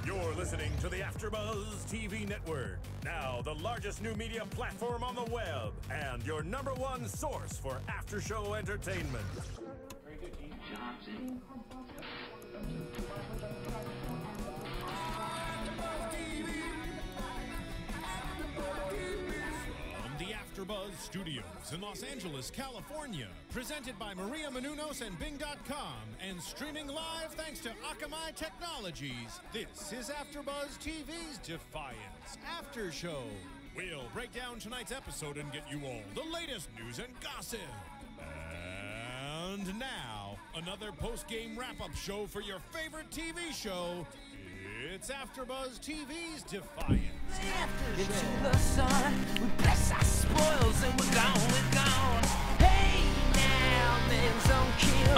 You're listening to the AfterBuzz TV Network, now the largest new media platform on the web, and your #1 source for after-show entertainment. Very good, Keith Johnson. From the AfterBuzz Studios in Los Angeles, California, presented by Maria Menounos and Bing.com, and streaming live thanks to Akamai Technologies. This is AfterBuzz TV's Defiance After Show. We'll break down tonight's episode and get you all the latest news and gossip. And now, another post-game wrap-up show for your favorite TV show. It's AfterBuzz TV's Defiance. Into the sun, we bless our spoils and we're gone. Hey, now men's on kill.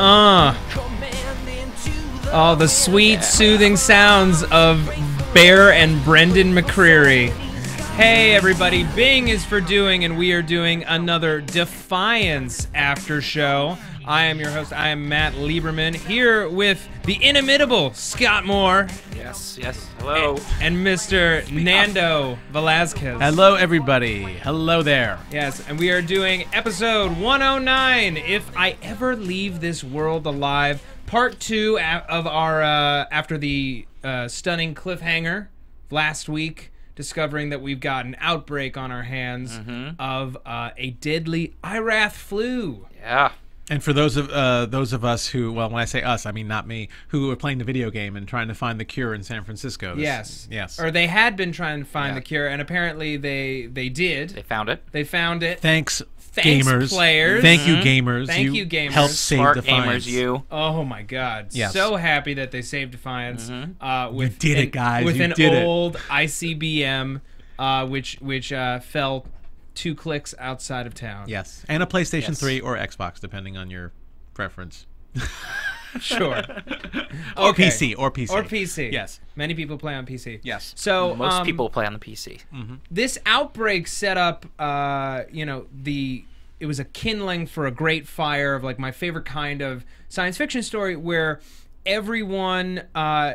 Command into the Oh, the sweet, soothing sounds of Bear and Brendan McCreary. Hey, everybody. Bing is for doing, and we are doing another Defiance After Show. I am your host. I am Matt Lieberman, here with the inimitable Scott Moore. Yes. Hello. And Mr. Nando Velasquez. Hello, everybody. Hello there. Yes, and we are doing episode 109, If I Ever Leave This World Alive, part 2 of our, after the stunning cliffhanger last week, discovering that we've got an outbreak on our hands of a deadly Irath flu. Yeah. And for those of us who, well, when I say us, I mean not me, who are playing the video game and trying to find the cure in San Francisco. Yes. Yes. Or they had been trying to find the cure, and apparently they did. They found it. They found it. Thanhanks, Thanks, gamers. players. Thank you, gamers. Thank you, gamers. Help save Smart Defiance. gamers, you. Oh my God! Yes. So happy that they saved Defiance. With did it, guys. With You an did it. old ICBM, which fell 2 clicks outside of town. Yes. And a PlayStation Yes. 3 or Xbox, depending on your preference. Sure. Or Okay. PC. Or PC. Or PC. Yes. Many people play on PC. Yes. So Most people play on the PC. This outbreak set up, it was a kindling for a great fire of like my favorite kind of science fiction story where everyone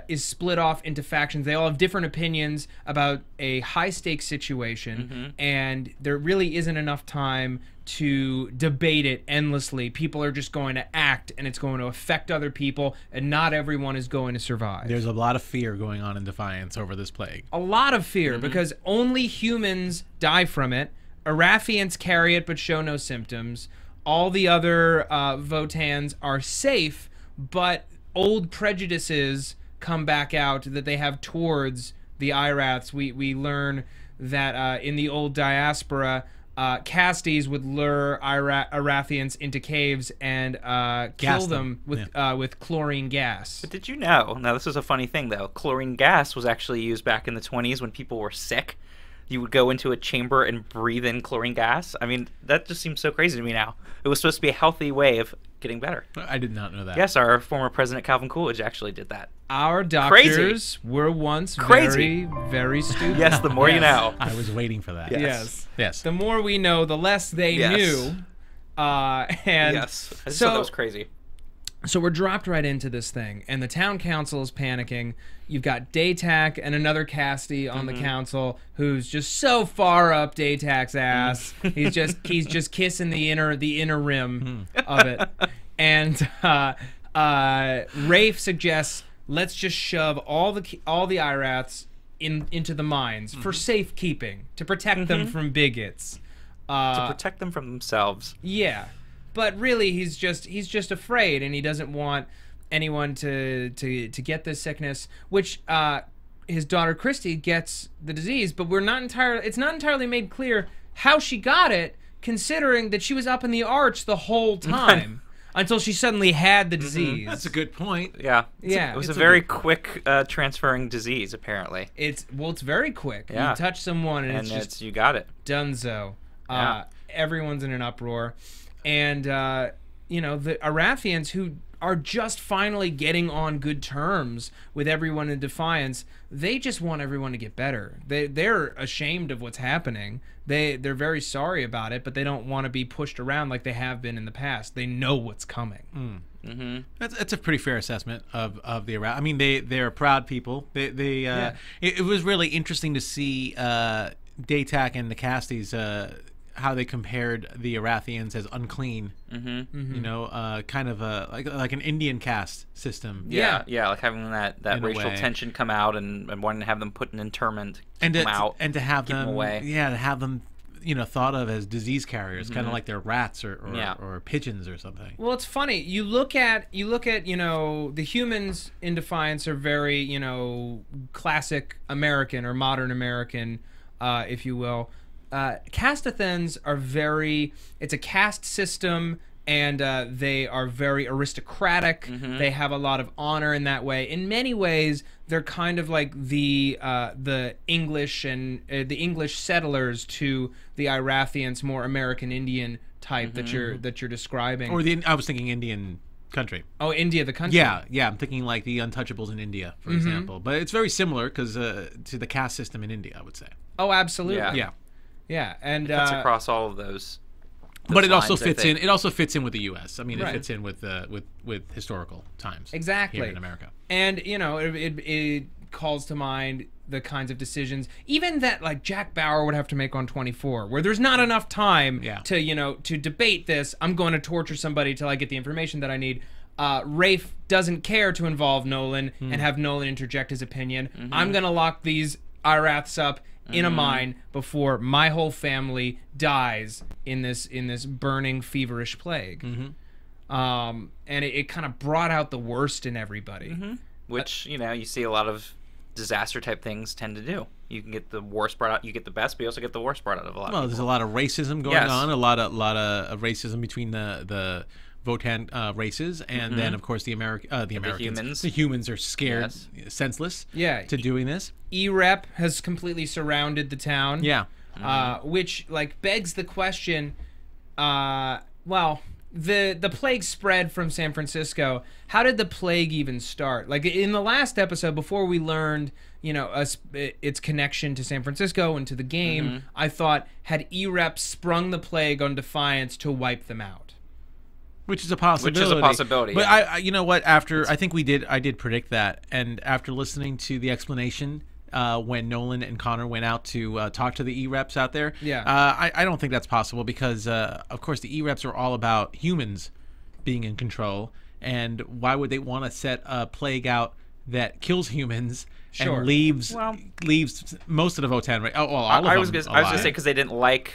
is split off into factions. They all have different opinions about a high-stakes situation, and there really isn't enough time to debate it endlessly. People are just going to act, and it's going to affect other people, and not everyone is going to survive. There's a lot of fear going on in Defiance over this plague. A lot of fear, because only humans die from it. Irathients carry it but show no symptoms. All the other Votans are safe, but old prejudices come back out that they have towards the Iraths. We learn that in the old diaspora, Castes would lure Irathients into caves and kill them with chlorine gas. But did you know, now this is a funny thing though, chlorine gas was actually used back in the 20s when people were sick. You would go into a chamber and breathe in chlorine gas. I mean, that just seems so crazy to me now. It was supposed to be a healthy way of getting better. I did not know that. Yes, our former president Calvin Coolidge actually did that. Our doctors were once very, very stupid. Yes, the more you know. I was waiting for that. Yes. Yes. The more we know, the less they knew. And yes. I just so thought that was crazy. So we're dropped right into this thing, and the town council is panicking. You've got Daytak and another Casti on the council who's just so far up Daytak's ass. he's just kissing the inner rim of it. And Rafe suggests let's just shove all the Iraths into the mines for safekeeping, to protect them from bigots. To protect them from themselves. Yeah. But really, he's just afraid, and he doesn't want anyone to get this sickness. Which his daughter Christy gets the disease, but it's not entirely made clear how she got it, considering that she was up in the arch the whole time until she suddenly had the disease. That's a good point. Yeah. Yeah. It was a very quick transferring disease, apparently. It's very quick. Yeah. You touch someone, and it's just you got it. Dunzo. Yeah. Everyone's in an uproar. And, the Irathients, who are just finally getting on good terms with everyone in Defiance, they just want everyone to get better. They're ashamed of what's happening. They're very sorry about it, but they don't want to be pushed around like they have been in the past. They know what's coming. That's a pretty fair assessment of the Iraq. I mean, they're proud people. It was really interesting to see Daytak and the Casties how they compared the Irathients as unclean. You know, kind of like an Indian caste system. Yeah, like having that racial tension come out and wanting to have them put in internment, and them out, and to have keep them away. Yeah, to have them, you know, thought of as disease carriers, kind of like they're rats or pigeons or something. Well, it's funny. You look at you know, the humans in Defiance are very, you know, classic American or modern American, if you will. Castathens are very. It's a caste system, and they are very aristocratic. They have a lot of honor in that way. In many ways, they're kind of like the English and the English settlers to the Irathients, more American Indian type that you're describing. Or I was thinking Indian country. Oh, India, the country. Yeah. I'm thinking like the Untouchables in India, for example. But it's very similar because to the caste system in India, I would say. Oh, absolutely. Yeah, and it cuts across all of those. But it also fits in. It also fits in with the U.S. I mean, it Right. fits in with historical times. Exactly. Here in America. And you know, it calls to mind the kinds of decisions, even that like Jack Bauer would have to make on 24, where there's not enough time to debate this. I'm going to torture somebody till I get the information that I need. Rafe doesn't care to involve Nolan and have Nolan interject his opinion. I'm going to lock these Iraths up in a mine before my whole family dies in this burning feverish plague. And it kind of brought out the worst in everybody. Which, you know, you see a lot of disaster type things tend to do. You can get the worst brought out, you get the best, but you also get the worst brought out of a lot of people. There's a lot of racism going on, a lot of racism between the Votan races, and then of course the Americans. The humans are scared, senseless, to doing this. E-Rep has completely surrounded the town. Which like begs the question. Well, the plague spread from San Francisco. How did the plague even start? Like in the last episode, before we learned, you know, its connection to San Francisco and to the game, I thought had E-Rep sprung the plague on Defiance to wipe them out. Which is a possibility. But I you know what? After I think I did predict that, and after listening to the explanation when Nolan and Connor went out to talk to the E-Reps out there, I don't think that's possible because of course the E-Reps are all about humans being in control, and why would they want to set a plague out that kills humans and leaves most of the Votan race? All of them. I was going to say because they didn't like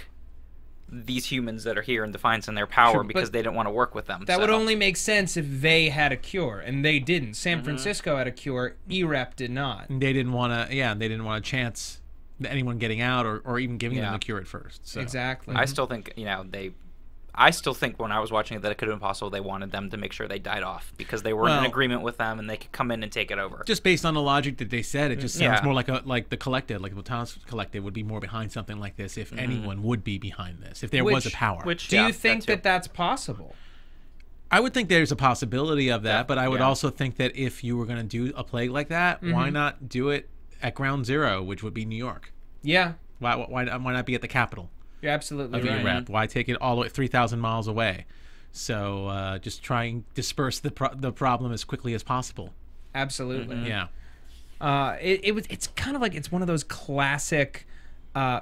these humans that are here in Defiance and their power because they didn't want to work with them. That would only make sense if they had a cure, and they didn't. San Francisco had a cure. E-Rep did not. And they didn't want to. Yeah, they didn't want a chance anyone getting out or even giving them a cure at first. So. Exactly. I still think I still think when I was watching it that it could have been possible they wanted them to make sure they died off because they were in agreement with them and they could come in and take it over. Just based on the logic that they said, it just sounds more like the collective, like the Botan's collective would be more behind something like this if anyone would be behind this, if there was a power. Do you think that's possible? I would think there's a possibility of that, but I would also think that if you were going to do a plague like that, why not do it at ground zero, which would be New York? Yeah. Why not be at the capital? You're absolutely right. E-Rep? Why take it all the way 3,000 miles away? So just try and disperse the problem as quickly as possible. Absolutely. Yeah. It's kind of like it's one of those classic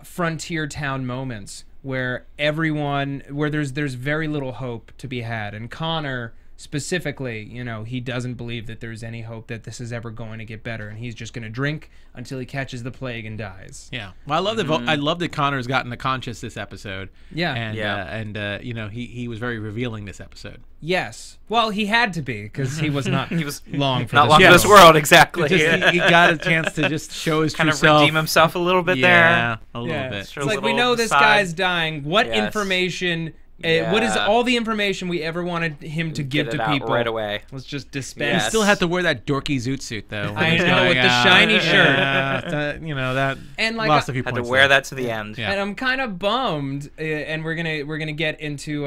frontier town moments where there's very little hope to be had, and Connor specifically, you know, he doesn't believe that there's any hope that this is ever going to get better, and he's just going to drink until he catches the plague and dies. Yeah. Well, I love that Connor's gotten the conscious this episode. Yeah. And you know, he was very revealing this episode. Yes. Well, he had to be because he was not. He was long for not this long show. for this world. Exactly. He got a chance to just show his kind true of self. redeem himself a little bit there. Yeah, a little bit. It's like we know this guy's dying. What information? What is all the information we ever wanted him to give to people right away? Let's just dispense. He still had to wear that dorky zoot suit though. I know, with the shiny shirt. You know that. And like lost a few had points to wear there. that to the end. And I'm kind of bummed. And we're gonna get into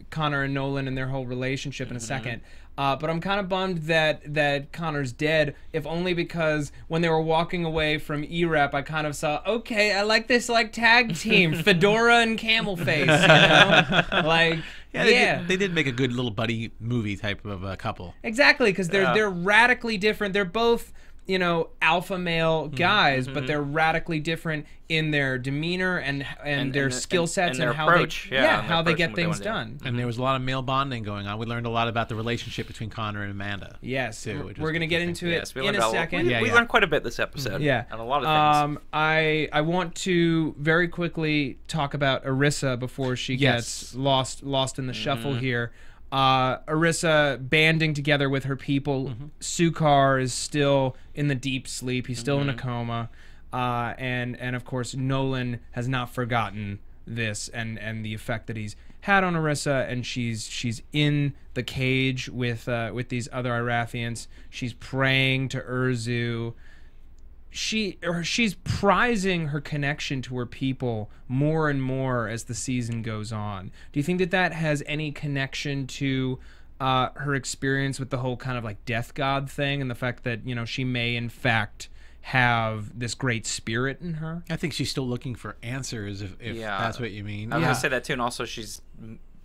Connor and Nolan and their whole relationship in a second. But I'm kind of bummed that Connor's dead, if only because when they were walking away from E-Rep, I kind of saw, okay, I like this like tag team, Fedora and Camel Face, you know? Like, they did make a good little buddy movie type of couple. Exactly, because they're radically different. They're both, you know, alpha male guys, but they're radically different in their demeanor and their skill sets and how approach, how they get things done. And there was a lot of male bonding going on. We learned a lot about the relationship between Connor and Amanda. Yes, too, we're going to get into it in a second. We learned quite a bit this episode. Yeah, and a lot of things. I want to very quickly talk about Arissa before she gets lost in the shuffle here. Arissa banding together with her people. Sukar is still in the deep sleep. He's still in a coma. And of course Nolan has not forgotten this and the effect that he's had on Arissa, and she's in the cage with these other Irathients. She's praying to Urzu. She's prizing her connection to her people more and more as the season goes on. Do you think that has any connection to her experience with the whole kind of like death god thing, and the fact that, you know, she may in fact have this great spirit in her? I think she's still looking for answers, if that's what you mean. I was going to say that too, and also she's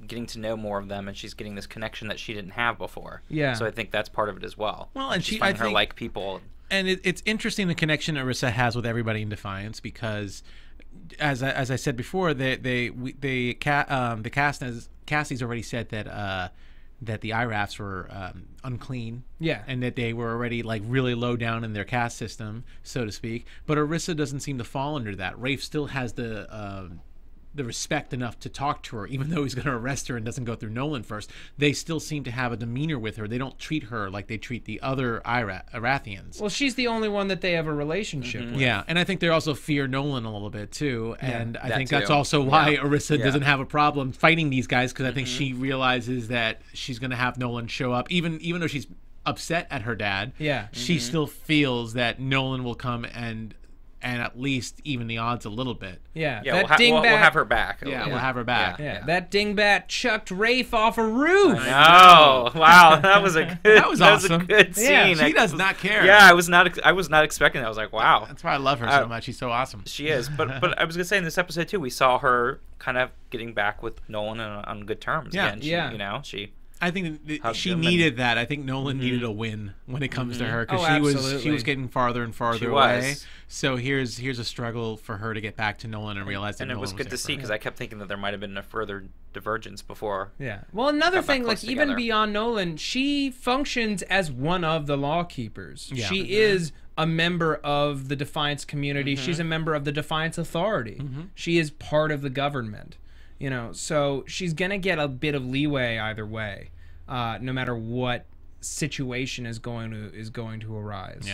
getting to know more of them, and she's getting this connection that she didn't have before. Yeah. So I think that's part of it as well. Well, and she's finding her like people. And it's interesting the connection Arissa has with everybody in Defiance, because, as I said before, the Cassie's already said that the IRAFs were unclean, and that they were already like really low down in their caste system, so to speak. But Arissa doesn't seem to fall under that. Rafe still has the respect enough to talk to her, even though he's going to arrest her and doesn't go through Nolan first. They still seem to have a demeanor with her. They don't treat her like they treat the other Irathients. Well, she's the only one that they have a relationship with. Yeah, and I think they also fear Nolan a little bit too, and I think that's also why Arissa doesn't have a problem fighting these guys, because I think she realizes that she's going to have Nolan show up, even though she's upset at her dad. She still feels that Nolan will come and at least even the odds a little bit. We'll have her back. We'll have her back. That dingbat chucked Rafe off a roof. I know. Wow, that was a good. That was awesome. Was a good scene. She does not care. Yeah, I was not expecting that. I was like, wow. That's why I love her so much. She's so awesome. She is. But I was gonna say, in this episode too, we saw her kind of getting back with Nolan on good terms. Yeah. Again. You know, she. I think she needed that. I think Nolan needed a win when it comes to her, because she was getting farther and farther away. So here's a struggle for her to get back to Nolan and realize that Nolan was good to see, because I kept thinking that there might have been a further divergence before. Yeah. Well, another thing, like even beyond Nolan, she functions as one of the law keepers. Yeah. She is a member of the Defiance community. She's a member of the Defiance Authority. She is part of the government. You know, so she's gonna get a bit of leeway either way, no matter what situation is going to arise.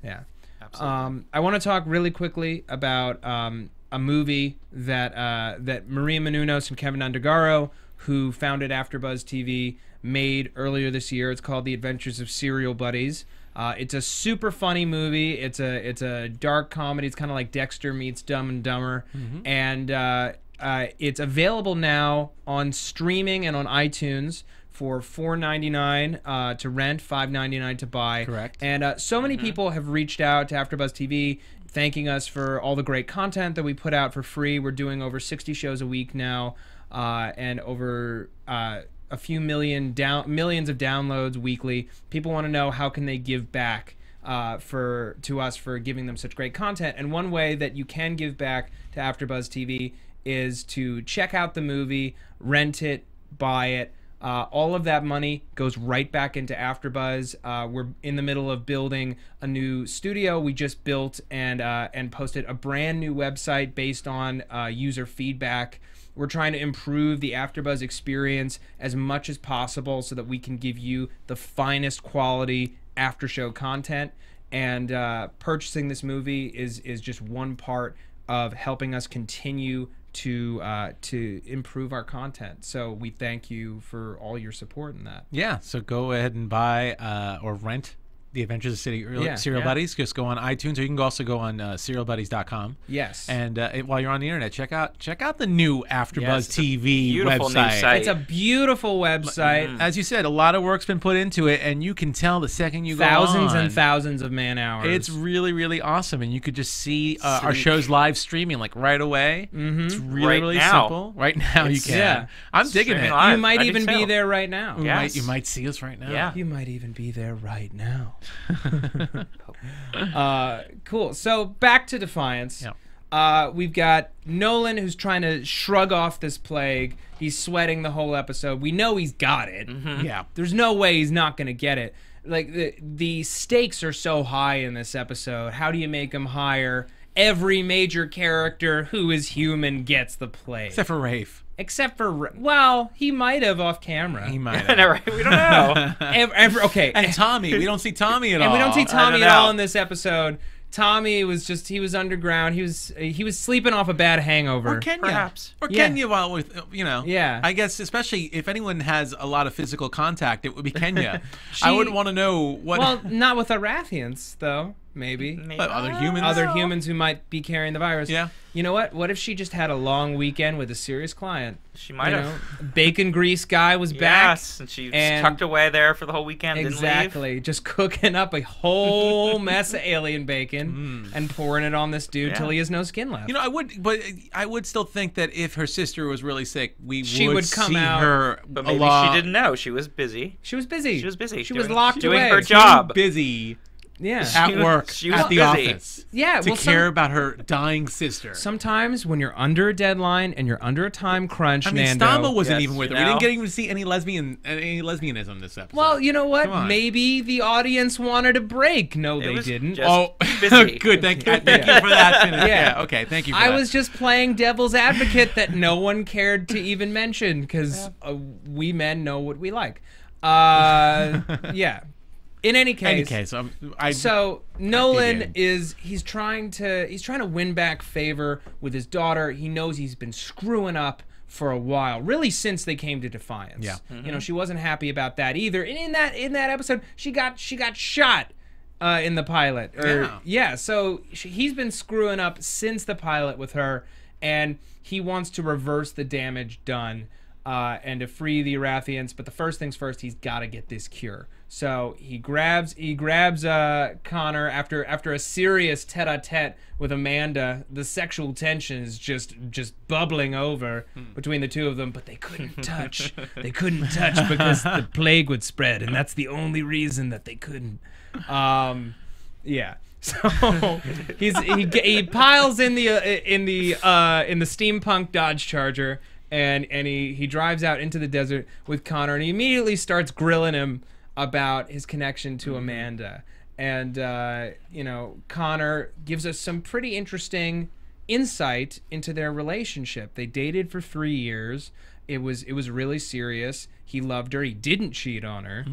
Yeah. Absolutely. I want to talk really quickly about a movie that Maria Menounos and Kevin Undergaro, who founded AfterBuzz TV, made earlier this year. It's called The Adventures of Serial Buddies. It's a super funny movie. It's a dark comedy. It's kind of like Dexter meets Dumb and Dumber, and it's available now on streaming and on iTunes for $4.99 to rent, $5.99 to buy. Correct. And so many people have reached out to AfterBuzz TV, thanking us for all the great content that we put out for free. We're doing over 60 shows a week now, and over a few millions of downloads weekly. People want to know how can they give back to us for giving them such great content. And one way that you can give back to AfterBuzz TV is to check out the movie, rent it, buy it. All of that money goes right back into AfterBuzz. We're in the middle of building a new studio. We just built and posted a brand new website based on user feedback. We're trying to improve the AfterBuzz experience as much as possible so that we can give you the finest quality after-show content. And purchasing this movie is just one part of helping us continue to improve our content. So we thank you for all your support in that. Yeah, so go ahead and buy or rent The Adventures of Serial Buddies. Just go on iTunes, or you can also go on serialbuddies.com. Yes. And while you're on the internet, check out the new AfterBuzz TV beautiful website. New site. It's a beautiful website. As you said, a lot of work's been put into it, and you can tell the second you thousands go on. and thousands of man hours. It's really, really awesome, and you could just see our shows live streaming like right away. It's really simple. Right now, you can. Yeah. I'm digging it. Live. You might even be there right now. You might see us right now. Yeah. You might even be there right now. Cool. So back to Defiance. We've got Nolan, who's trying to shrug off this plague. He's sweating the whole episode. We know he's got it. Yeah. There's no way he's not going to get it. Like, the stakes are so high in this episode. How do you make them higher? Every major character who is human gets the plague. Except for Rafe. Except for, well, he might have off camera. He might have. Right? We don't know. Okay. And Tommy. We don't see Tommy at all. And we don't see Tommy don't at all know. in this episode. Tommy was underground. He was sleeping off a bad hangover. Or Kenya. Perhaps. Or Yeah. Kenya, while with, Yeah. I guess, especially if anyone has a lot of physical contact, it would be Kenya. I wouldn't want to know what... Well, not with Irathients, though. Maybe. But other humans? Other humans who might be carrying the virus. Yeah. You know what? What if she just had a long weekend with a serious client? She might have. Bacon grease guy was back. Yes, and she was tucked away there for the whole weekend. Exactly. Didn't leave. Just cooking up a whole mess of alien bacon and pouring it on this dude till he has no skin left. I would still think that if her sister was really sick, She would come see out. her. But maybe she didn't know. She was busy. She was busy. She was busy. She was doing- locked doing away. her job. Busy Yeah. at work, she was at the busy. office. Yeah. To care about her dying sister. Sometimes when you're under a deadline and you're under a time crunch, I mean, Nando, Stamba wasn't Yes, even with her. you We know. didn't get even see any lesbianism this episode. Well, you know what? Come on. Maybe the audience wanted a break. No, It they was didn't. just busy. Good. Thank you for that. Finish. Yeah. Yeah. Okay. Thank you. For I that. was just playing devil's advocate that no one cared to even mention because we men know what we like. Yeah. In any case, so Nolan he's trying to win back favor with his daughter. He knows he's been screwing up for a while, really since they came to Defiance. Yeah. You know, she wasn't happy about that either. And in that episode, she got shot in the pilot. So he's been screwing up since the pilot with her, and he wants to reverse the damage done and to free the Irathients. But the first things first, he's got to get this cure. So he grabs Connor after a serious tete-a-tete with Amanda. The sexual tension is just bubbling over between the two of them, but they couldn't touch. They couldn't touch because the plague would spread, and that's the only reason that they couldn't. Yeah. So he piles in the steampunk Dodge Charger, and he drives out into the desert with Connor, and he immediately starts grilling him about his connection to Amanda. And Connor gives us some pretty interesting insight into their relationship. They dated for 3 years. It was really serious. He loved her. He didn't cheat on her.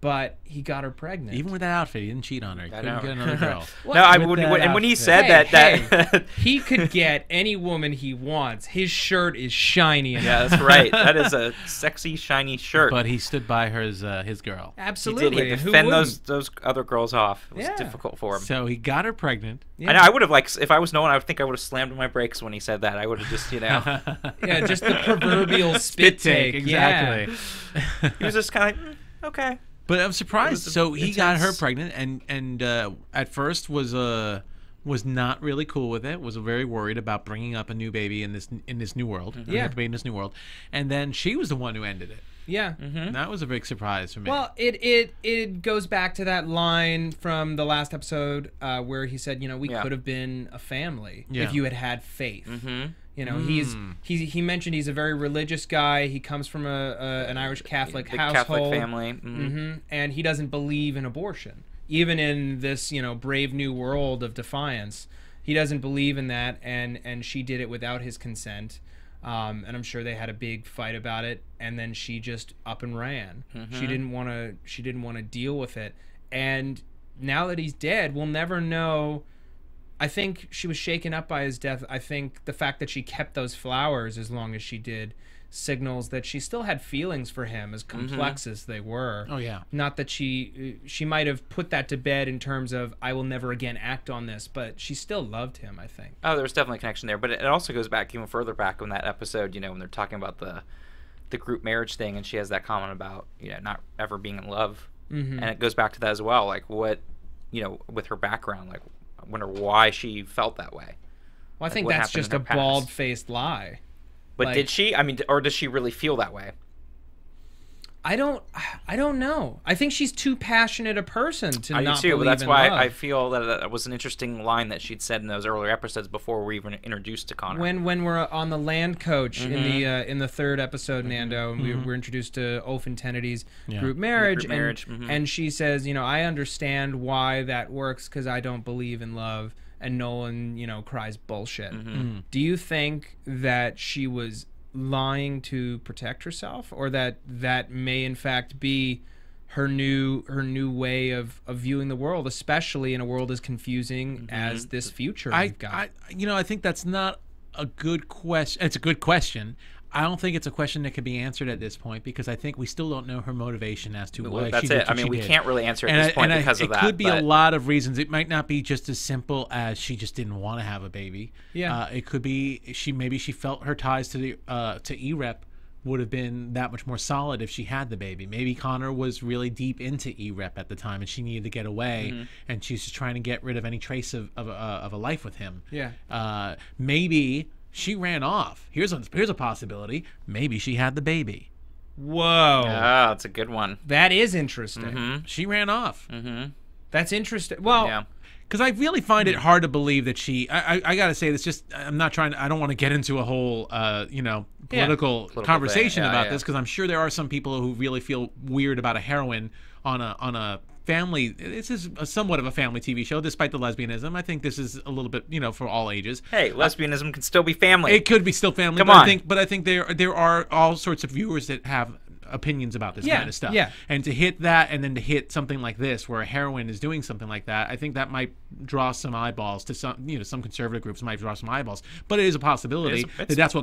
But he got her pregnant. Even with that outfit, he didn't cheat on her. He couldn't get another girl. When he said that he could get any woman he wants. His shirt is shiny enough. Yeah, that's right. That is a sexy, shiny shirt. But he stood by her as his girl. Absolutely. He did. He fend those other girls off. It was difficult for him. So he got her pregnant. Yeah. I know. I would have if I was Nolan, I think I would have slammed my brakes when he said that. I would have just yeah, just the proverbial spit take. Exactly. Yeah. He was just kind of okay. But I'm surprised. So he got her pregnant, and at first was not really cool with it. Was very worried about bringing up a new baby in this new world. Baby in this new world, and then she was the one who ended it. Yeah, that was a big surprise for me. Well, it goes back to that line from the last episode where he said, we could have been a family if you had faith. He mentioned he's a very religious guy. He comes from an Irish Catholic household, Catholic family, and he doesn't believe in abortion, even in this brave new world of Defiance. He doesn't believe in that, and she did it without his consent. And I'm sure they had a big fight about it, and then she just up and ran. She didn't want to deal with it, and now that he's dead, we'll never know. I think she was shaken up by his death. I think the fact that she kept those flowers as long as she did signals that she still had feelings for him, as complex as they were. Oh yeah. Not that she might have put that to bed in terms of I will never again act on this, but she still loved him, I think. Oh, there's definitely a connection there, but it also goes back even further back in that episode, you know, when they're talking about the group marriage thing, and she has that comment about, you know, not ever being in love. And it goes back to that as well, like what, you know, with her background, like I wonder why she felt that way. Well, I think that's just a bald-faced lie. But did she? I mean, or does she really feel that way? I don't know. I think she's too passionate a person to not believe in love. I do too, but that's why I feel that was an interesting line that she'd said in those earlier episodes before we were even introduced to Connor. When we're on the land coach in the third episode, Nando, and we were introduced to Ulf and Tennity's group marriage, and she says, you know, I understand why that works because I don't believe in love. And Nolan, you know, cries bullshit. Do you think that she was lying to protect herself, or that may in fact be her new way of viewing the world, especially in a world as confusing as this future we've got? I think that's not a good question. It's a good question. I don't think it's a question that can be answered at this point because I think we still don't know her motivation as to why she did. I mean, we can't really answer at this point because of that. It could be a lot of reasons. It might not be just as simple as she just didn't want to have a baby. Yeah. It could be maybe she felt her ties to E-Rep would have been that much more solid if she had the baby. Maybe Connor was really deep into E-Rep at the time and she needed to get away and she's just trying to get rid of any trace of a life with him. Yeah. Maybe she ran off. Here's a possibility. Maybe she had the baby. Whoa. Yeah, that's a good one. That is interesting. She ran off. That's interesting. Well, yeah. Because I really find it hard to believe that she. I gotta say this. Just I'm not trying. I don't want to get into a whole political conversation about this because I'm sure there are some people who really feel weird about a heroine on a family. This is somewhat of a family TV show, despite the lesbianism. I think this is a little bit, for all ages. Hey, lesbianism can still be family. It could be still family. Come on. I think there are all sorts of viewers that have opinions about this kind of stuff. Yeah. And to hit that and then to hit something like this where a heroine is doing something like that, I think that might draw some eyeballs to some conservative groups might draw some eyeballs. But it is a possibility that's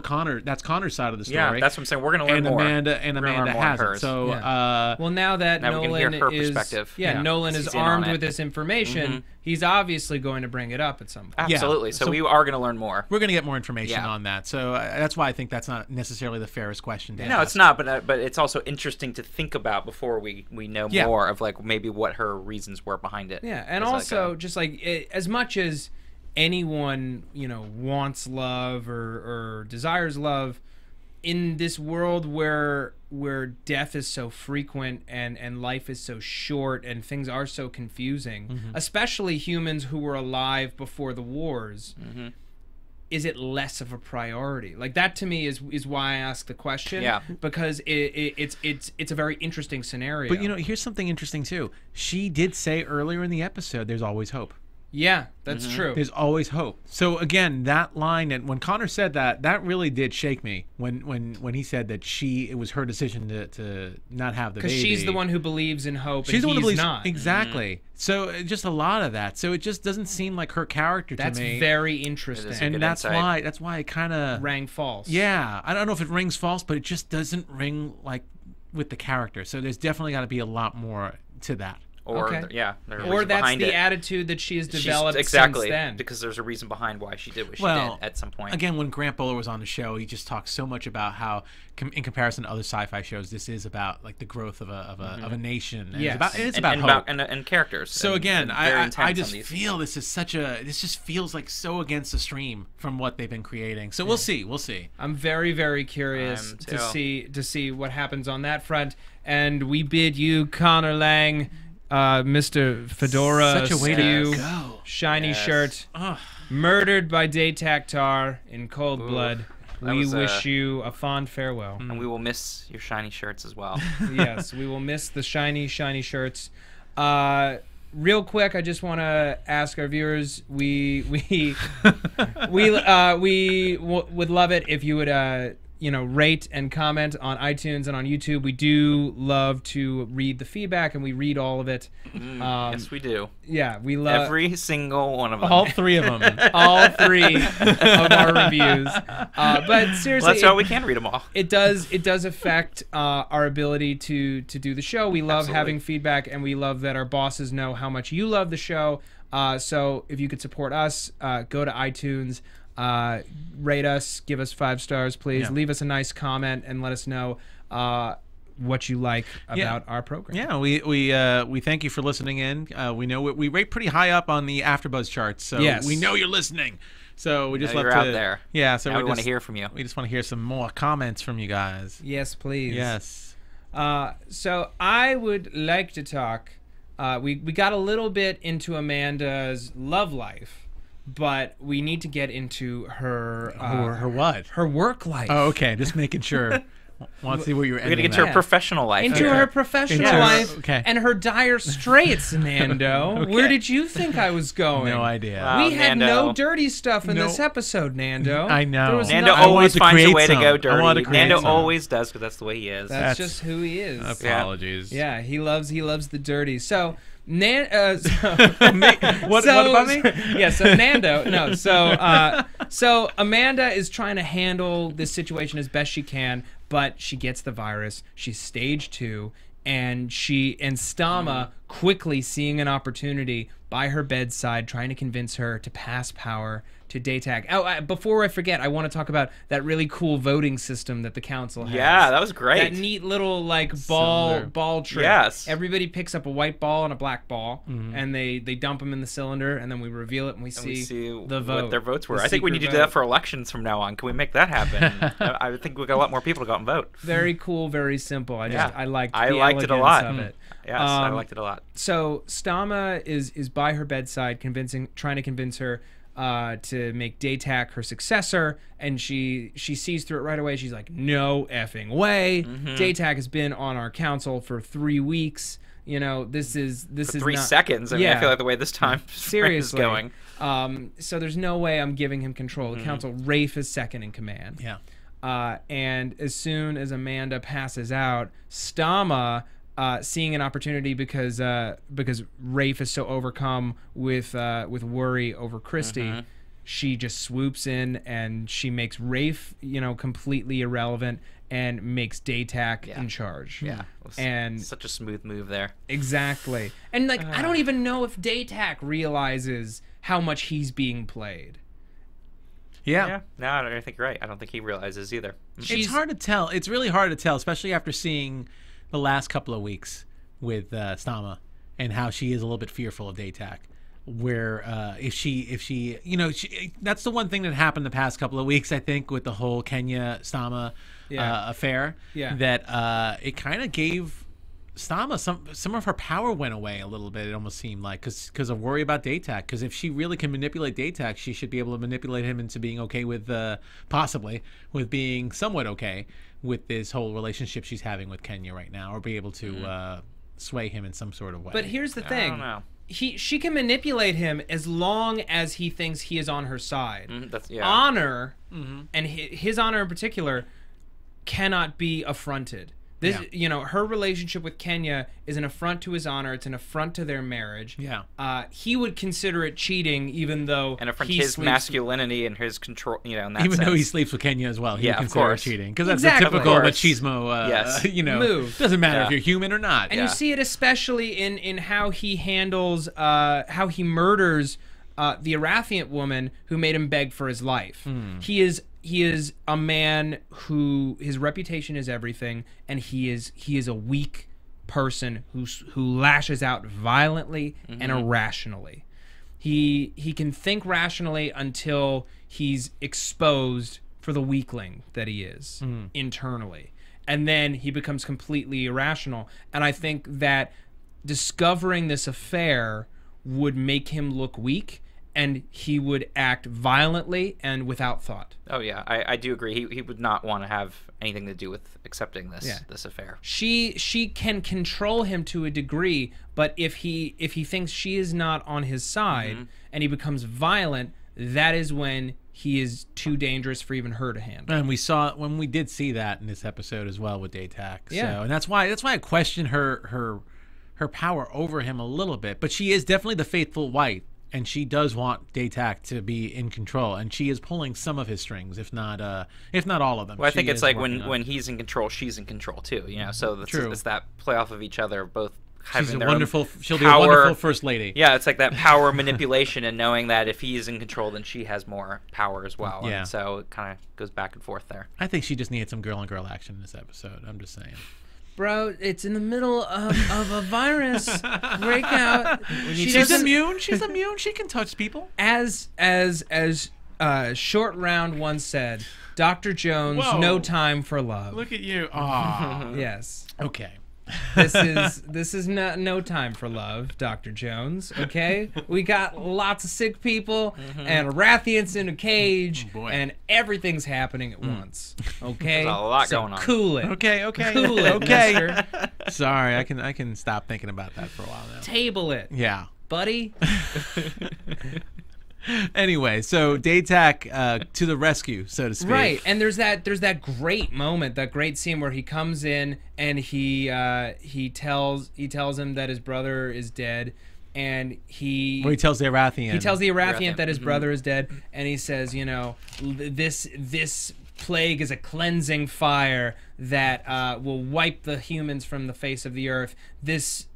Connor's side of the story. Yeah, that's what I'm saying. We're going to learn more. Amanda hasn't. So well, now that Nolan we can hear her perspective. Nolan is armed with this information, he's obviously going to bring it up at some point. Absolutely. So we are going to learn more. We're going to get more information on that. So that's why I think that's not necessarily the fairest question to ask. No, it's not, but it's also interesting to think about before we know more of like maybe what her reasons were behind it. Yeah, and also just like as much as anyone wants love or desires love, in this world where death is so frequent and life is so short and things are so confusing, especially humans who were alive before the wars. Is it less of a priority? Like that to me is why I ask the question. Yeah. Because it's a very interesting scenario. But here's something interesting too. She did say earlier in the episode, "There's always hope." Yeah, that's true. There's always hope. So again, that line, and when Connor said that really did shake me. When he said that it was her decision to not have the baby. Because she's the one who believes in hope, she's and the one who believes, not. Exactly. So just a lot of that. So it just doesn't seem like her character to me. That's very interesting. And that's why it kind of rang false. Yeah, I don't know if it rings false, but it just doesn't ring like with the character. So there's definitely got to be a lot more to that. Or that's the attitude that she has developed since then. Because there's a reason behind why she did what she did at some point. Again, when Grant Bowler was on the show, he just talked so much about how, in comparison to other sci-fi shows, this is about like the growth of a nation. And it's about hope and characters. So again, I just feel this just feels like so against the stream from what they've been creating. So we'll see. I'm very, very curious to see what happens on that front. And we bid you, Connor Lang, Mr. Fedora, such a way to go. Shiny shirt, murdered by Daytak Tar in cold blood. We wish you a fond farewell. And we will miss your shiny shirts as well. Yes, we will miss the shiny shirts. Real quick, I just want to ask our viewers, we would love it if you would rate and comment on iTunes and on YouTube. We do love to read the feedback, and we read all of it. Yes, we do. Yeah, we love every single one of them. All 3 of them. All 3 of our reviews. But seriously, well, that's why we can't read them all. It does affect our ability to do the show. We love having feedback, and we love that our bosses know how much you love the show. So if you could support us, go to iTunes. Rate us, give us 5 stars, please. Leave us a nice comment and let us know what you like about our program. Yeah, we thank you for listening in. We know we rate pretty high up on the AfterBuzz charts, so we know you're listening. So we just love to out there. Yeah, so we want to hear from you. We just want to hear some more comments from you guys. Yes, please. Yes. So I would like to talk. We got a little bit into Amanda's love life. But we need to get into her her what? Her work life. Oh, okay. Just making sure. Want to see where you're ending. We're gonna get to her professional life. Into her professional life. Okay. And her dire straits, Nando. Okay. Where did you think I was going? No idea. Wow, We had Nando. no dirty stuff in this episode, Nando. I know. There was Nando no- always finds a way to some. go I wanted dirty. to create Nando some. always does, because that's the way he is. That's just who he is. Apologies. Yeah, he loves the dirty. So what about me? Yeah, so Nando. No, so Amanda is trying to handle this situation as best she can, but she gets the virus. She's stage 2, and Stama quickly seeing an opportunity by her bedside, trying to convince her to pass power to Daytag. Oh, before I forget, I want to talk about that really cool voting system that the council has. Yeah, that was great. That neat little ball trick. Yes. Everybody picks up a white ball and a black ball, and they dump them in the cylinder, and then we reveal it, and we see the vote. What their votes were. The I think we need to do secret that for elections from now on. Can we make that happen? I think we got a lot more people to go out and vote. Very cool, very simple. I liked it a lot. of it. Yes, I liked it a lot. So Stama is by her bedside, trying to convince her to make Daytak her successor, and she sees through it right away. She's like, no effing way. Daytak has been on our council for 3 weeks. This is 3 seconds. I mean, I feel like the way this time seriously is going. So there's no way I'm giving him control of the council. Rafe is second in command. Yeah. And as soon as Amanda passes out, Stama, seeing an opportunity because Rafe is so overcome with worry over Christy, she just swoops in and she makes Rafe, completely irrelevant, and makes Daytak in charge. Yeah, and such a smooth move there. Exactly. And I don't even know if Daytak realizes how much he's being played. Yeah. No, I think you're right. I don't think he realizes either. It's hard to tell. It's really hard to tell, especially after seeing the last couple of weeks with Stama and how she is a little bit fearful of Daytak. Where if she that's the one thing that happened the past couple of weeks, I think, with the whole Kenya Stama affair. Yeah. That it kind of gave Stama some of her power went away a little bit. It almost seemed like because of worry about Daytak. Because if she really can manipulate Daytak, she should be able to manipulate him into being okay with possibly with being somewhat okay with this whole relationship she's having with Kenya right now, or be able to sway him in some sort of way. But here's the thing. I don't know. She can manipulate him as long as he thinks he is on her side. Yeah. Honor, and his honor in particular, cannot be affronted. This, her relationship with Kenya is an affront to his honor. It's an affront to their marriage. Yeah. He would consider it cheating, even though an affront to his masculinity and his control. In that even sense. though he sleeps with Kenya as well, he would consider it cheating, because that's exactly. the typical machismo. Move. Doesn't matter if you're human or not. And you see it especially in how he handles, how he murders the Irathient woman who made him beg for his life. He is a man who his reputation is everything, and he is a weak person who lashes out violently and irrationally. He can think rationally until he's exposed for the weakling that he is internally, and then he becomes completely irrational. And I think that discovering this affair would make him look weak, and he would act violently and without thought. Oh yeah, I do agree. He would not want to have anything to do with accepting this affair. She can control him to a degree, but if he thinks she is not on his side and he becomes violent, that is when he is too dangerous for even her to handle. And we did see that in this episode as well with Daytak. Yeah. So, and that's why I question her power over him a little bit. But she is definitely the faithful wife, and she does want Daytak to be in control, and she is pulling some of his strings, if not all of them. Well, I think it's like when he's in control, she's in control too. You know, so it's that play off of each other, both. She'll be a wonderful first lady. Yeah, it's like that power manipulation and knowing that if he's in control, then she has more power as well. Yeah. And so it kind of goes back and forth there. I think she just needed some girl-on-girl action in this episode. I'm just saying. Bro, it's in the middle of a virus breakout. She's immune. She's immune. She can touch people. As Short Round once said, Dr. Jones, no time for love. Look at you. Ah. Yes. Okay. This is not no time for love, Dr. Jones. Okay, we got lots of sick people and Irathients in a cage, and everything's happening at once. Okay, there's a lot going on. Cool it. Okay. Cool it. Okay. Sorry, I can stop thinking about that for a while now. Table it. Yeah, buddy. Anyway, so Daytak to the rescue, so to speak. Right, and there's that great moment, that great scene where he comes in and he tells him that his brother is dead, and he tells the Irathient that his brother is dead, and he says, you know, this plague is a cleansing fire that will wipe the humans from the face of the earth. This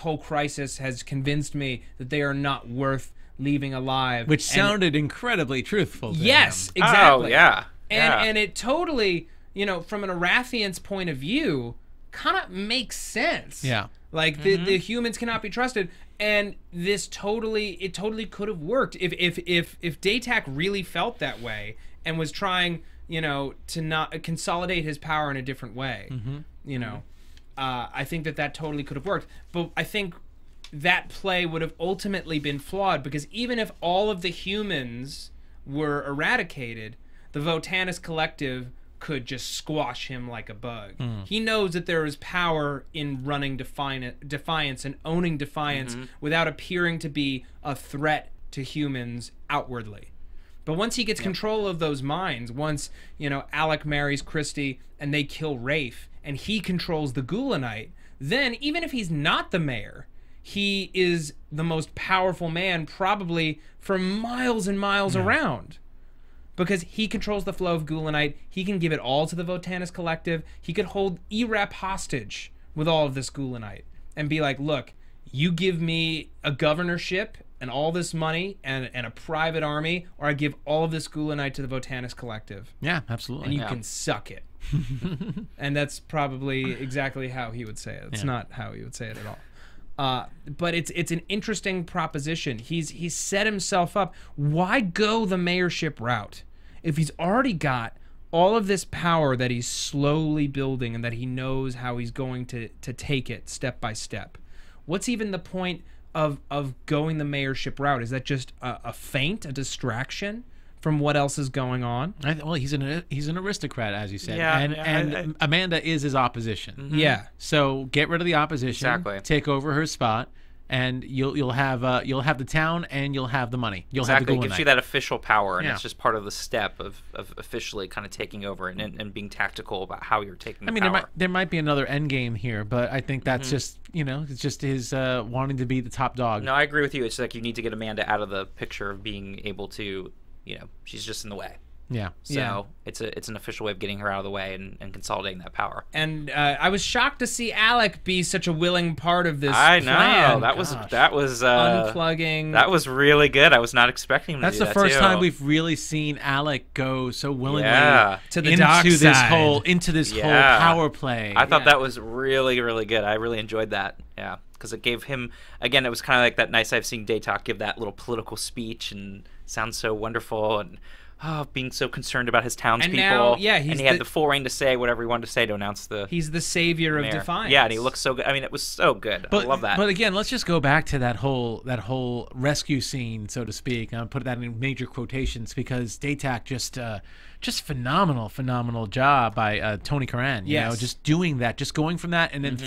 whole crisis has convinced me that they are not worth leaving alive, which sounded incredibly truthful to yes him. Exactly. Oh yeah. And it totally, you know, from an Irathient's point of view, kind of makes sense. Yeah, like the humans cannot be trusted, and it totally could have worked if Daytak really felt that way and was trying, you know, to not consolidate his power in a different way. You know, I think that totally could have worked, but I think that play would have ultimately been flawed, because even if all of the humans were eradicated, the Votanus Collective could just squash him like a bug. He knows that there is power in running Defiance and owning Defiance without appearing to be a threat to humans outwardly. But once he gets control of those minds, once, you know, Alec marries Christy and they kill Rafe and he controls the Ghulanite, then even if he's not the mayor, he is the most powerful man probably for miles and miles around, because he controls the flow of Ghulanite. He can give it all to the Votanus Collective. He could hold Erap hostage with all of this Ghulanite and be like, look, you give me a governorship and all this money and a private army, or I give all of this Ghulanite to the Votanus Collective. Yeah, absolutely. And you can suck it. And that's probably exactly how he would say it. It's not how he would say it at all. But it's an interesting proposition. He's set himself up. Why go the mayorship route if he's already got all of this power that he's slowly building and that he knows how he's going to take it step by step? What's even the point of going the mayorship route? Is that just a feint, a distraction from what else is going on? Well, he's an aristocrat, as you said, and Amanda is his opposition. Yeah. So get rid of the opposition. Exactly. Take over her spot, and you'll have the town and you'll have the money. You'll have the Ghulanite. It gives you that official power, and it's just part of the step of officially kind of taking over and being tactical about how you're taking the power. There might be another end game here, but I think that's just, you know, it's just his wanting to be the top dog. No, I agree with you. It's like you need to get Amanda out of the picture of being able to, you know, she's just in the way. Yeah. So it's an official way of getting her out of the way and consolidating that power. And I was shocked to see Alec be such a willing part of this I know. plan. That was unplugging. That was really good. I was not expecting him to do that. That's the first time we've really seen Alec go so willingly to the dark side. into this whole power play. I thought that was really, really good. I really enjoyed that. Yeah. Because it gave him, again, it was kind of like that nice I've seen Daytak give that little political speech and sounds so wonderful, and being so concerned about his townspeople. And now, and he had the full reign to say whatever he wanted to say to announce the. He's the savior of Defiance. Yeah, and he looks so good. I mean, it was so good. I love that. But again, let's just go back to that whole rescue scene, so to speak. I'll put that in major quotations, because Daytak just phenomenal job by Tony Curran. You know, just doing that, just going from that, and then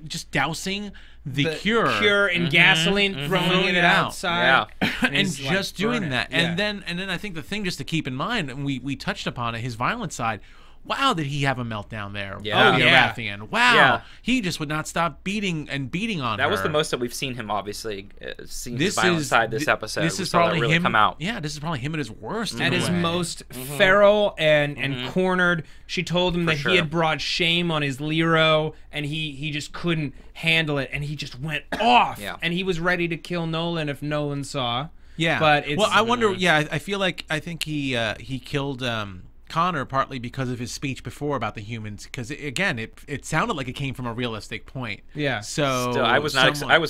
just dousing the cure in gasoline, throwing it outside, and just doing that. Yeah. And then I think the thing just to keep in mind, and we touched upon it, his violent side. Wow, did he have a meltdown there? Yeah. Irathian. Wow, he just would not stop beating on her. That was the most that we've seen him, obviously, seen his violent side this episode. This is saw probably that really him. Come out. Yeah, this is probably him at his worst. At his most feral and cornered. She told him that he had brought shame on his Lero, and he just couldn't handle it, and he just went off. Yeah. And he was ready to kill Nolan if Nolan saw. Yeah, but it's, I wonder. Yeah, I feel like I think he killed Connor partly because of his speech before about the humans, because again it sounded like it came from a realistic point. Yeah. So still, I was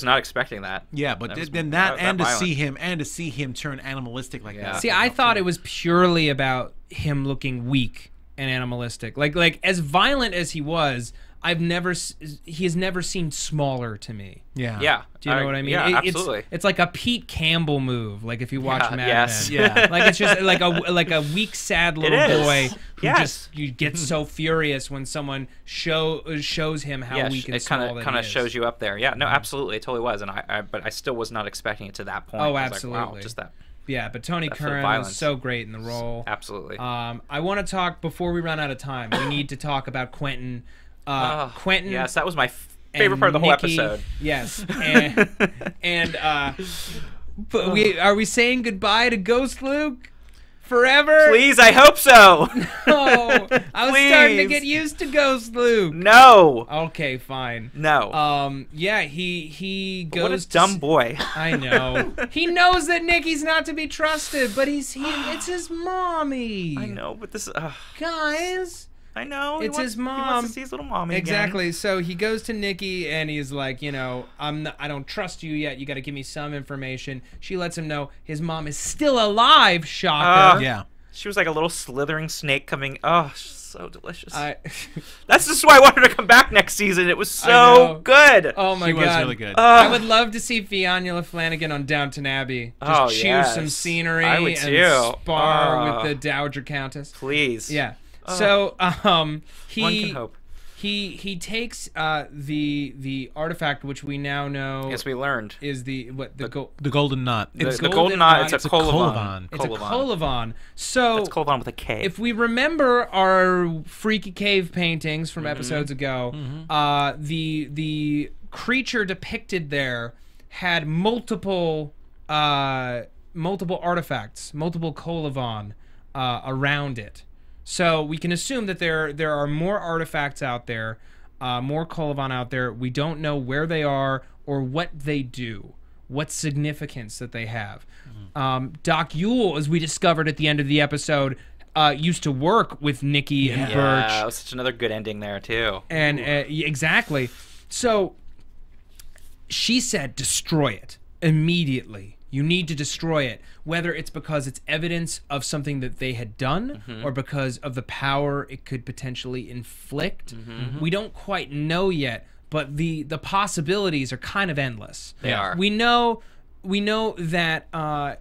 not expecting that. Yeah, but to see him turn animalistic like that. See, I thought it was purely about him looking weak and animalistic. Like as violent as he was, he has never seemed smaller to me. Yeah. Yeah. Do you know what I mean? Yeah, absolutely. It's like a Pete Campbell move. Like if you watch Mad Men. Yeah. Like it's just like a weak, sad little boy who just you get so furious when someone shows him how weak and small that he is. It kind of shows you up there. Yeah. No, absolutely, it totally was, and but I still was not expecting it to that point. Oh, I was absolutely. like, wow, just that. Yeah, but Tony Curran was so great in the role. Absolutely. I want to talk before we run out of time. We need to talk about Quentin. Quentin. Yes, that was my favorite part of the whole episode. Yes, and but are we saying goodbye to Ghost Luke forever? Please, I hope so. No, I was starting to get used to Ghost Luke. No. Okay, fine. No. Yeah, he goes. What a dumb boy. I know. He knows that Nikki's not to be trusted, but it's his mommy. I know, but this guys. I know. It's his mom. He wants to see his little mommy exactly. again. So he goes to Nikki and he's like, I don't trust you yet. You got to give me some information. She lets him know his mom is still alive. Shocker. Yeah. She was like a little slithering snake coming. Oh, so delicious. That's just why I wanted her to come back next season. It was so good. Oh my god, she was really good. I would love to see Fionnuala Flanagan on Downton Abbey. Just chew some scenery and spar with the Dowager Countess. Please. Yeah. So one can hope. He takes the artifact, which we now know. Yes, we learned is the golden knot. It's the golden knot. It's a Kolovan. It's a Kolovan. So it's Kolovan with a K. If we remember our freaky cave paintings from episodes ago, the creature depicted there had multiple artifacts, multiple Kolovan around it. So we can assume that there are more artifacts out there, more Kolovan out there. We don't know where they are or what they do, what significance that they have. Doc Yule, as we discovered at the end of the episode, used to work with Nikki and Birch. Yeah, that was such another good ending there too. And exactly. So she said, destroy it immediately. You need to destroy it, whether it's because it's evidence of something that they had done or because of the power it could potentially inflict. We don't quite know yet, but the possibilities are kind of endless. They are. We know that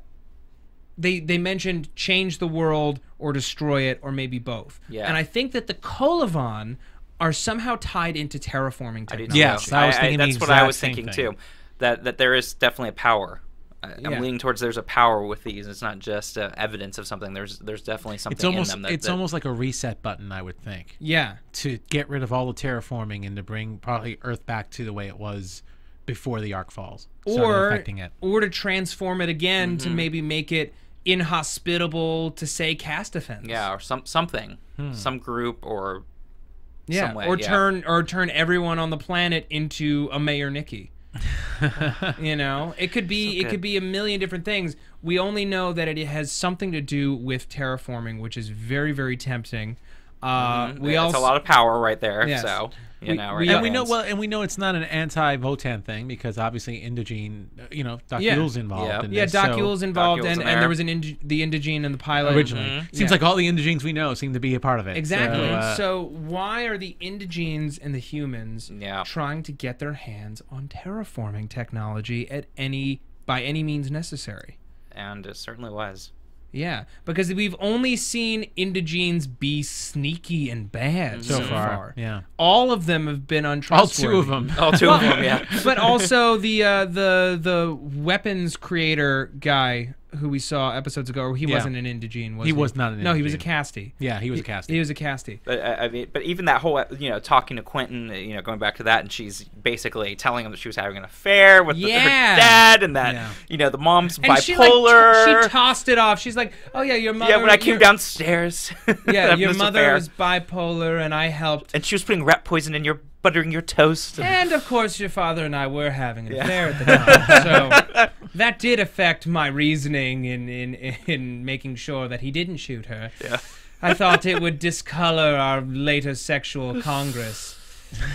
they mentioned change the world or destroy it or maybe both. Yeah. And I think that the Kolovan are somehow tied into terraforming technology. Yes, I was thinking that's what I was thinking too. That there is definitely a power. I'm leaning towards there's a power with these. It's not just evidence of something. There's definitely something in them. It's almost like a reset button, I would think. Yeah. To get rid of all the terraforming and to bring probably Earth back to the way it was before the arc falls. Or affecting it. Or to transform it again to maybe make it inhospitable to, say, Castafens. Yeah, or something. Some group or some way. Or turn everyone on the planet into a Mayor Nikki. It could be a million different things. We only know that it has something to do with terraforming, which is very, very tempting. It's a lot of power right there. Yes. So we know it's not an anti-Votan thing because obviously Indogene, Doc Yule's involved. In this, Doc Yule's involved, and there was the Indogene in the pilot originally. Seems like all the Indogenes we know seem to be a part of it. Exactly. So why are the Indogenes and the humans trying to get their hands on terraforming technology by any means necessary? And it certainly was. Yeah, because we've only seen Indigenes be sneaky and bad so far. Yeah, all of them have been untrustworthy. All 2 of them. All 2 of them, yeah. But also the weapons creator guy who we saw episodes ago, he wasn't an Indigene, was he? He was not an Indigene. No, he was a Casty. Yeah, he was a Casty. He was a Casty. But I mean, but even that whole, talking to Quentin, going back to that, and she's basically telling him that she was having an affair with her dad, and that the mom's and bipolar. She tossed it off. She's like, "Oh yeah, your mother." Yeah, when I came downstairs. Yeah, your mother was bipolar, and I helped. And she was putting rat poison in buttering your toast. And of course, your father and I were having an affair at the time. So that did affect my reasoning in making sure that he didn't shoot her. Yeah. I thought it would discolor our later sexual congress.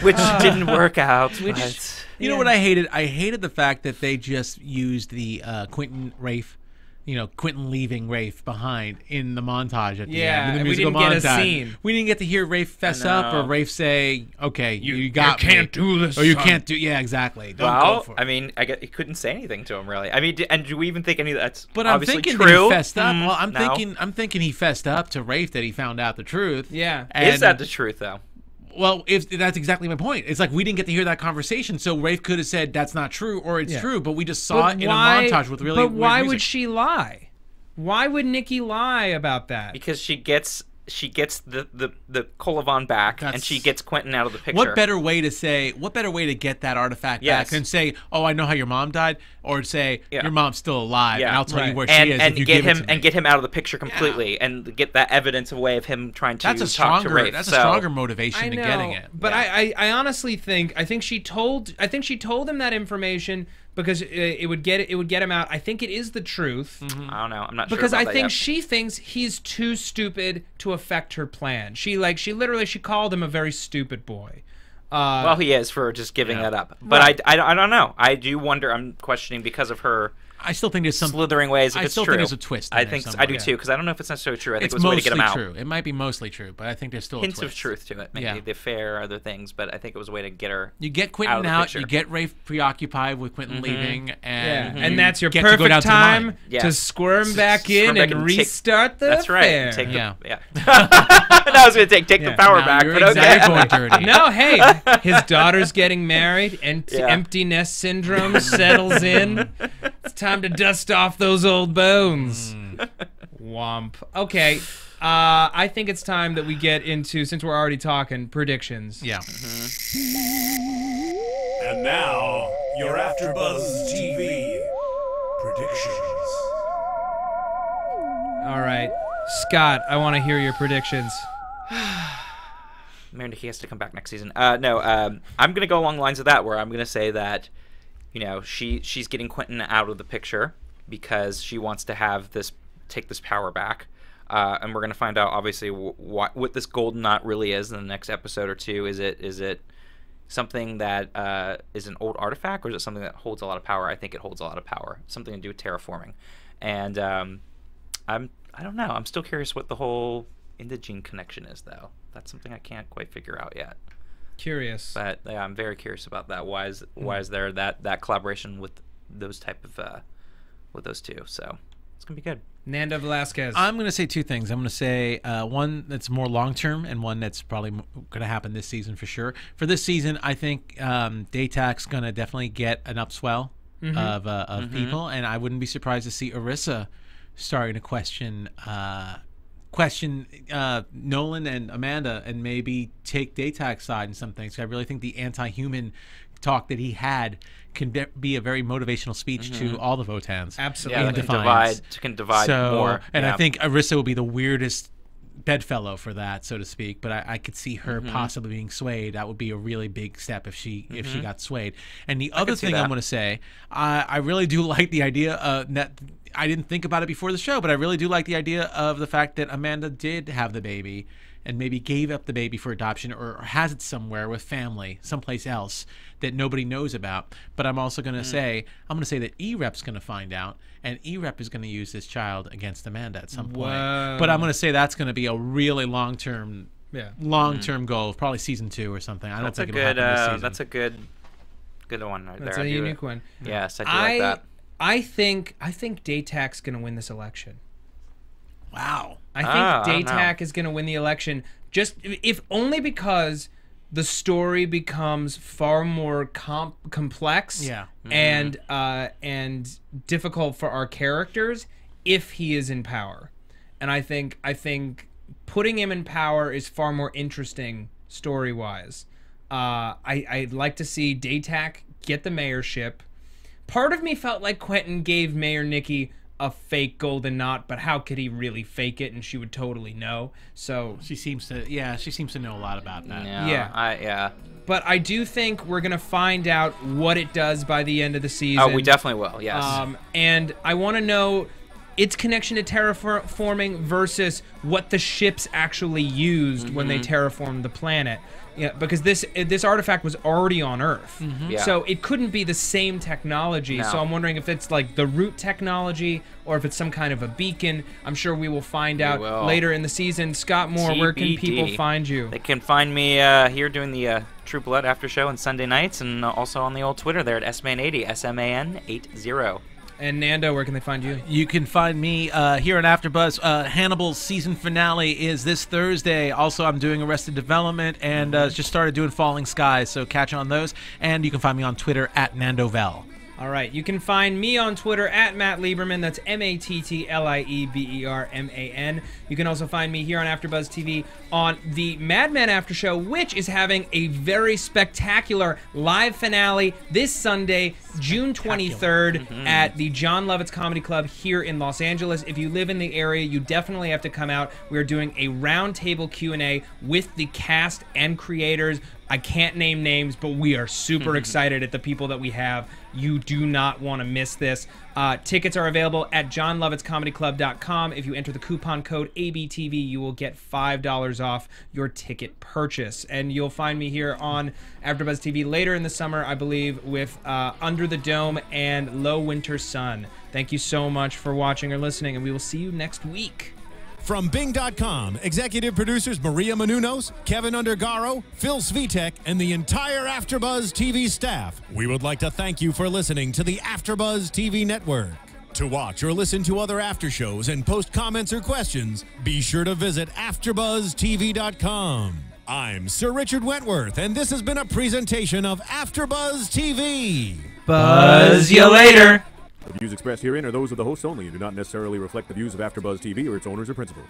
Which didn't work out. You know what I hated? I hated the fact that they just used the Quentin Rafe, Quentin leaving Rafe behind in the montage at the end. In the musical we didn't montage. get a scene. We didn't get to hear Rafe fess up or Rafe say, "Okay, you got you can't do this, or you son. can't do." Yeah, exactly. Don't go for it. I mean, he couldn't say anything to him really. I mean, and do we even think any of that's But I'm obviously thinking true? that he fessed up. Well, I'm No. thinking he fessed up to Rafe that he found out the truth. Yeah. Is that the truth though? Well, if that's exactly my point. It's like we didn't get to hear that conversation, so Rafe could have said that's not true or it's true, but we just saw it in a montage with really. But why weird would music. she lie? Why would Nikki lie about that? Because she gets the Colavan back, and she gets Quentin out of the picture. What better way to get that artifact back than say, "Oh, I know how your mom died," or say, "Your mom's still alive, and I'll tell you where she is." And if you get give it him to me." and get him out of the picture completely, and get that evidence of way of him trying to talk to Rafe. That's a stronger motivation to getting it. But I honestly think she told him that information because it would get him out. I think it is the truth. Mm-hmm. I don't know. I'm not because sure about I think that yet. she thinks he's too stupid to affect her plan. She literally called him a very stupid boy. Well, he is for just giving that up. But I don't know. I do wonder. I'm questioning because of her. I still think there's some slithering ways. If I it's still true. think there's a twist. I think I do too, because I don't know if it's necessarily true. I think it's it was a way to get him out. True. It might be mostly true, but I think there's still hints a twist. of truth to it. Maybe the affair, other things, but I think it was a way to get her. You get Quentin out. You get Rafe preoccupied with Quentin leaving, and and that's your perfect time to squirm back in and restart the affair. That's right. Yeah. I was going to take the power back, but okay. No, hey, his daughter's getting married, and empty nest syndrome settles in. It's time to dust off those old bones. Womp. Okay. I think it's time that we get into, since we're already talking, predictions. Yeah. And now, your AfterBuzz TV predictions. All right. Scott, I want to hear your predictions. He has to come back next season. I'm going to go along the lines of that, where I'm going to say that, she's getting Quentin out of the picture because she wants to take this power back. And we're going to find out, obviously, what this golden knot really is in the next episode or two. Is it something that is an old artifact, or is it something that holds a lot of power? I think it holds a lot of power. Something to do with terraforming. And I don't know. I'm still curious what the whole Indigene connection is, though. That's something I can't quite figure out yet. Curious. But yeah, I'm very curious about that. Why is there that collaboration with those type of with those two? So it's gonna be good. Nando, Velasquez. I'm gonna say two things. I'm gonna say one that's more long term, and one that's probably gonna happen this season for sure. For this season, I think Daytak's gonna definitely get an upswell of people, and I wouldn't be surprised to see Orissa starting to question Nolan and Amanda, and maybe take Daytak's side in some things. I really think the anti-human talk that he had can be a very motivational speech to all the Votans. Absolutely. Yeah, can divide more. And I think Orissa will be the weirdest bedfellow for that, so to speak. But I could see her possibly being swayed. That would be a really big step if she got swayed. And the other thing I'm going to say, I really do like the idea that I didn't think about it before the show, but I really do like the idea of the fact that Amanda did have the baby and maybe gave up the baby for adoption, or has it somewhere with family, someplace else that nobody knows about. But I'm also going to say, that E-Rep's going to find out, and E-Rep is going to use this child against Amanda at some point. Whoa. But I'm going to say that's going to be a really long-term goal, probably season 2 or something. I don't think it'll happen this season. That's a good one right there. That's a unique one. Yes, I do like that. I think Daytak's going to win this election. Wow. I think Daytak is going to win the election, just if only because the story becomes far more complex and difficult for our characters if he is in power. And I think putting him in power is far more interesting story-wise. I'd like to see Daytak get the mayorship. Part of me felt like Quentin gave Mayor Nikki a fake golden knot, but how could he really fake it? And she would totally know. So she seems to know a lot about that. Yeah. But I do think we're gonna find out what it does by the end of the season. Oh, we definitely will. Yes. And I want to know its connection to terraforming versus what the ships actually used when they terraformed the planet. Yeah, because this artifact was already on Earth, so it couldn't be the same technology. No. So I'm wondering if it's like the root technology or if it's some kind of a beacon. I'm sure we will find out later in the season. Scott Moore, where can people find you? They can find me here doing the True Blood after show on Sunday nights, and also on the old Twitter there at SMAN80, SMAN80. And Nando, where can they find you? You can find me here on AfterBuzz. Hannibal's season finale is this Thursday. Also, I'm doing Arrested Development and just started doing Falling Skies, so catch on those. And you can find me on Twitter at NandoVel. All right, you can find me on Twitter at Matt Lieberman. That's MattLieberman. You can also find me here on AfterBuzz TV on the Mad Men After Show, which is having a very spectacular live finale this Sunday, June 23rd, at the John Lovitz Comedy Club here in Los Angeles. If you live in the area, you definitely have to come out. We're doing a roundtable Q&A with the cast and creators. I can't name names, but we are super excited at the people that we have. You do not want to miss this. Tickets are available at johnlovitzcomedyclub.com. If you enter the coupon code ABTV, you will get $5 off your ticket purchase. And you'll find me here on AfterBuzz TV later in the summer, I believe, with Under the Dome and Low Winter Sun. Thank you so much for watching or listening, and we will see you next week. From Bing.com, executive producers Maria Menounos, Kevin Undergaro, Phil Svitek, and the entire AfterBuzz TV staff, we would like to thank you for listening to the AfterBuzz TV network. To watch or listen to other after shows and post comments or questions, be sure to visit AfterBuzzTV.com. I'm Sir Richard Wentworth, and this has been a presentation of AfterBuzz TV. Buzz you later. The views expressed herein are those of the hosts only and do not necessarily reflect the views of AfterBuzz TV or its owners or principals.